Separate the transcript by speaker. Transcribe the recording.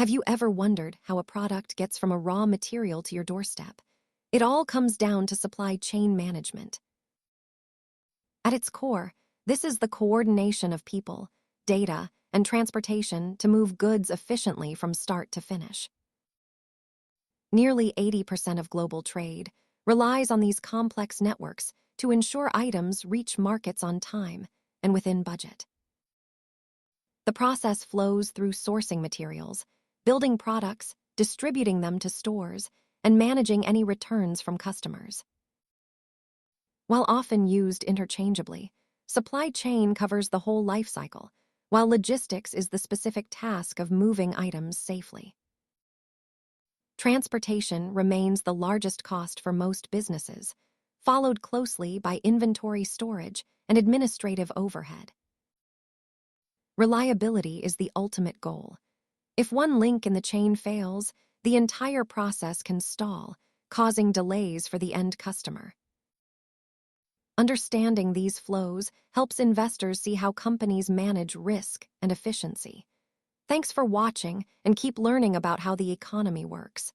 Speaker 1: Have you ever wondered how a product gets from a raw material to your doorstep? It all comes down to supply chain management. At its core, this is the coordination of people, data, and transportation to move goods efficiently from start to finish. Nearly 80% of global trade relies on these complex networks to ensure items reach markets on time and within budget. The process flows through sourcing materials, building products, distributing them to stores, and managing any returns from customers. While often used interchangeably, supply chain covers the whole life cycle, while logistics is the specific task of moving items safely. Transportation remains the largest cost for most businesses, followed closely by inventory storage and administrative overhead. Reliability is the ultimate goal. If one link in the chain fails, the entire process can stall, causing delays for the end customer. Understanding these flows helps investors see how companies manage risk and efficiency. Thanks for watching, and keep learning about how the economy works.